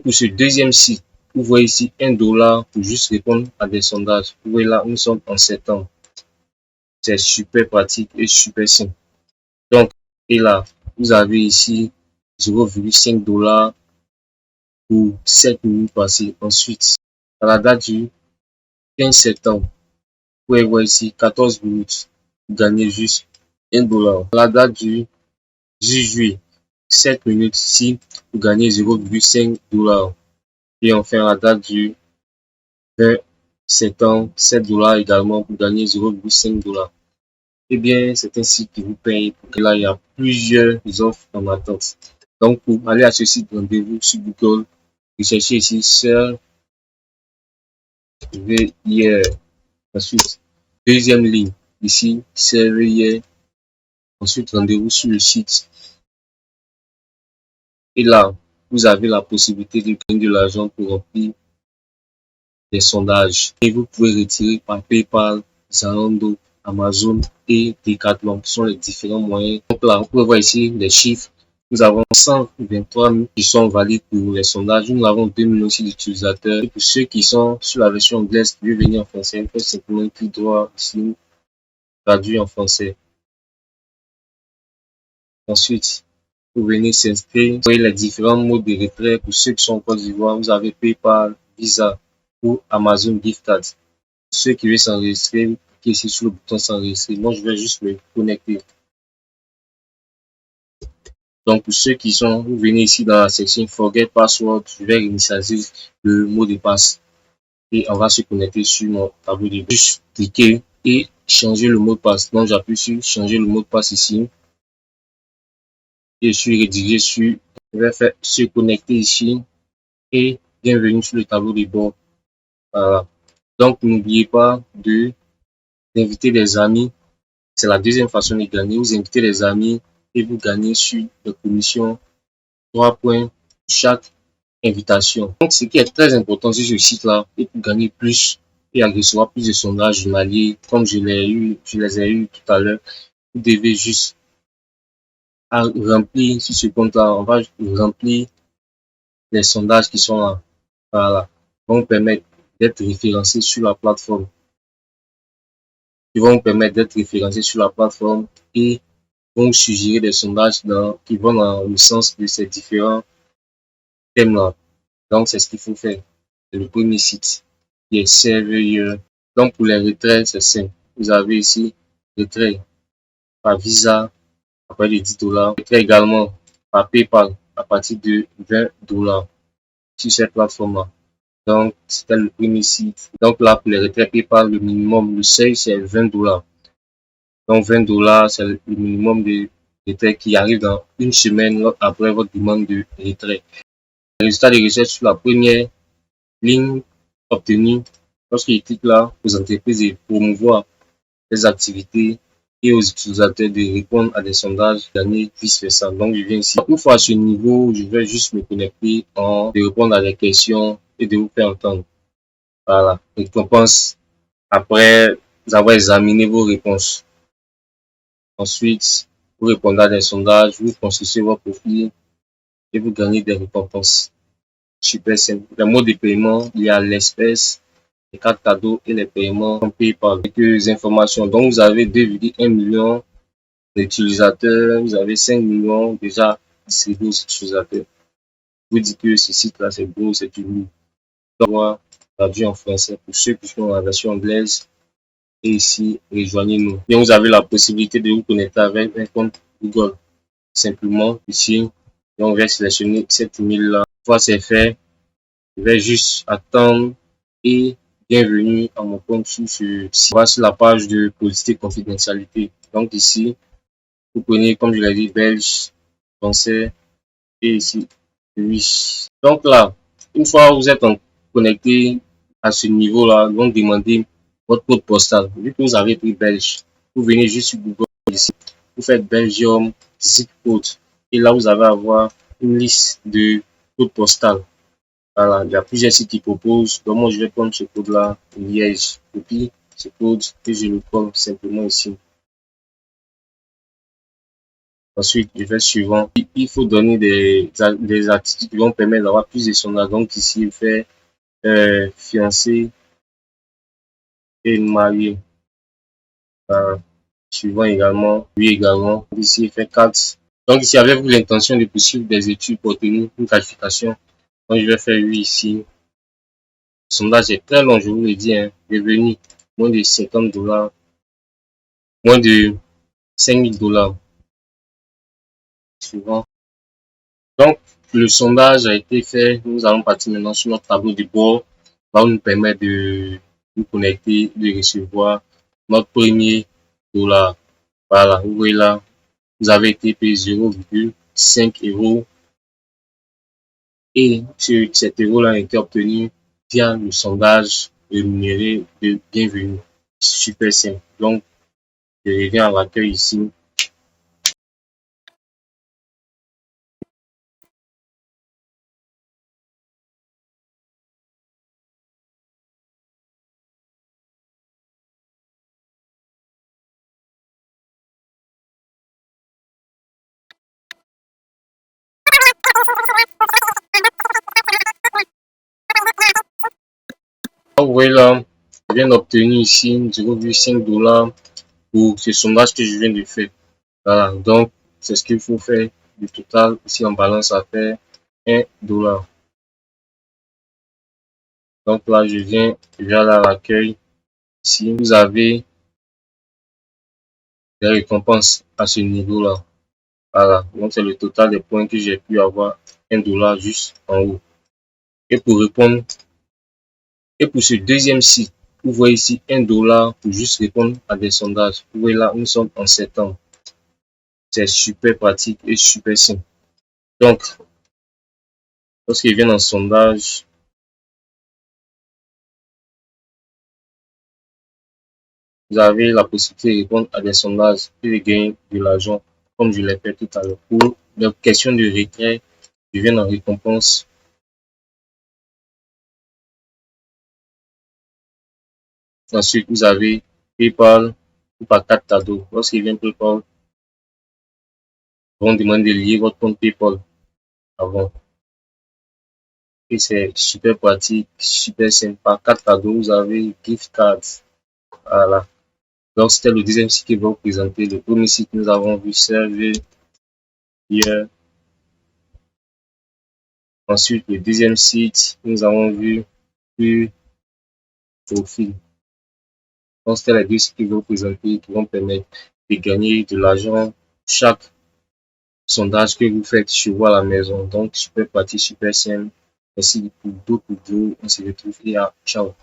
Pour ce deuxième site, vous voyez ici $1 pour juste répondre à des sondages. Vous voyez là, nous sommes en septembre. C'est super pratique et super simple. Donc, et là, vous avez ici $0,5 pour 7 minutes passées. Ensuite, à la date du 15 septembre, vous pouvez voir ici 14 minutes. Vous gagnez juste $1. À la date du 10 juillet, 7 minutes ici, vous gagnez $0,5. Et enfin, à la date du 20 septembre, $7 également pour gagner $0,5. Eh bien, c'est un site qui vous paye. Là, il y a plusieurs offres en attente. Donc, pour aller à ce site, rendez-vous sur Google. Recherchez ici Sir Veilleur. Ensuite, deuxième ligne, ici, Sir Veilleur. Ensuite, rendez-vous sur le site. Et là, vous avez la possibilité de gagner de l'argent pour remplir des sondages. Et vous pouvez retirer par PayPal, Zalando, Amazon et Decathlon, qui sont les différents moyens. Donc là, vous pouvez voir ici les chiffres. Nous avons 123 000 qui sont valides pour les sondages. Nous avons 2 millions aussi d'utilisateurs. Et pour ceux qui sont sur la version anglaise qui veulent venir en français, il faut simplement cliquer droit ici, traduire en français. Ensuite, vous venez s'inscrire. Vous voyez les différents modes de retrait. Pour ceux qui sont en Côte d'Ivoire, vous avez PayPal, Visa ou Amazon Gift Card. Pour ceux qui veulent s'enregistrer, vous cliquez ici sur le bouton s'enregistrer. Moi, je vais juste me connecter. Donc, pour ceux qui sont, vous venez ici dans la section Forget Password, je vais initialiser le mot de passe et on va se connecter sur mon tableau de bord. Juste cliquer et changer le mot de passe. Donc, j'appuie sur changer le mot de passe ici et je suis rédigé sur, je vais faire se connecter ici et bienvenue sur le tableau de bord. Voilà. Donc, n'oubliez pas d'inviter des amis. C'est la deuxième façon de gagner. Vous invitez les amis et vous gagnez sur la commission 3 points chaque invitation. Donc, ce qui est très important sur ce site-là, et pour gagner plus et en recevoir plus de sondages journaliers, comme je les ai eu tout à l'heure, vous devez juste remplir sur ce compte-là. On va remplir les sondages qui sont là. Voilà. Vont vous permettre d'être référencé sur la plateforme. Ils vont vous permettre d'être référencé sur la plateforme et vont suggérer des sondages qui vont dans le sens de ces différents thèmes-là. Donc, c'est ce qu'il faut faire. C'est le premier site qui est Surveyor. Donc, pour les retraits, c'est simple. Vous avez ici retrait par Visa à partir de $10. Retrait également par PayPal à partir de $20 sur cette plateforme-là. Donc, c'était le premier site. Donc là, pour les retraits PayPal, le minimum, le seuil, c'est $20. Donc, $20, c'est le minimum de retraits qui arrive dans une semaine après votre demande de retrait. Les résultats de recherche sur la première ligne obtenue lorsqu'il clique là aux entreprises de promouvoir les activités et aux utilisateurs de répondre à des sondages, gagner vice-versa. Donc, je viens ici. Une fois à ce niveau, je vais juste me connecter de répondre à des questions et de vous faire entendre. Voilà. Récompense après avoir examiné vos réponses. Ensuite, vous répondez à des sondages, vous construisez votre profil et vous gagnez des récompenses. Super simple. Les modes de paiement, il y a l'espèce, les cartes cadeaux et les paiements en PayPal. Quelques informations. Donc, vous avez 2,1 millions d'utilisateurs, vous avez 5 millions déjà distribués aux utilisateurs. Je vous dis que ce site-là, c'est beau, c'est du lourd. Donc, traduit en français pour ceux qui sont dans la version anglaise. Et ici, rejoignez-nous. Et vous avez la possibilité de vous connecter avec un compte Google. Simplement, ici, on va sélectionner cet email-là. Une fois c'est fait, je vais juste attendre et bienvenue à mon compte sur ce site. On va sur la page de politique et confidentialité. Donc ici, vous prenez, comme je l'ai dit, belge, français et ici, oui. Donc là, une fois que vous êtes connecté à ce niveau-là, donc demandez votre code postal. Vu que vous avez pris belge, vous venez juste sur Google ici, vous faites Belgium zip code et là vous allez avoir une liste de codes postales. Voilà, il y a plusieurs sites qui proposent. Donc moi je vais prendre ce code-là, Liège, copie ce code et je le colle simplement ici. Ensuite, je fais suivant. Il faut donner des attitudes qui vont permettre d'avoir plus de sondages. Donc ici, je fais fiancé et marié. Suivant également, oui également. Ici, je fais 4. Donc ici, avez-vous l'intention de poursuivre des études pour obtenir une qualification? Donc je vais faire oui ici. Le sondage est très long, je vous le dis. Hein. Revenu, moins de 50 $, moins de 5 000 $. Suivant. Donc, le sondage a été fait. Nous allons partir maintenant sur notre tableau de bord. Ça va nous permettre de nous connecter, de recevoir notre premier dollar. Voilà, vous voyez là, vous avez été payé 0,5 €. Et cet euro-là a été obtenu via le sondage rémunéré de bienvenue. Super simple. Donc, je reviens à l'accueil ici. Vous voyez là, je viens d'obtenir ici 0,5 $ pour ce sondage que je viens de faire. Voilà, donc c'est ce qu'il faut faire. Du total, ici en balance à faire 1 $. Donc là, je viens à l'accueil. Ici, vous avez des récompenses à ce niveau-là. Voilà, donc c'est le total des points que j'ai pu avoir, 1 $ juste en haut. Et pour répondre, et pour ce deuxième site, vous voyez ici 1 $ pour juste répondre à des sondages. Vous voyez là, nous sommes en septembre. C'est super pratique et super simple. Donc, lorsqu'ils viennent en sondage, vous avez la possibilité de répondre à des sondages et de gagner de l'argent, comme je l'ai fait tout à l'heure. Pour les questions de retrait, ils viennent en récompense. Ensuite, vous avez PayPal ou par carte cadeau. Lorsqu'ils viennent PayPal, ils vont demander de lier votre compte PayPal avant. Et c'est super pratique, super simple. Par carte cadeau, vous avez gift cards. Voilà. Donc, c'était le deuxième site qui va vous présenter. Le premier site, nous avons vu Server hier. Ensuite, le deuxième site, nous avons vu Profil. Donc, c'était les deux sites qui vont vous présenter, qui vont permettre de gagner de l'argent chaque sondage que vous faites chez vous à la maison. Donc, super pratique, super simple. Merci pour d'autres vidéos. On se retrouve et ciao.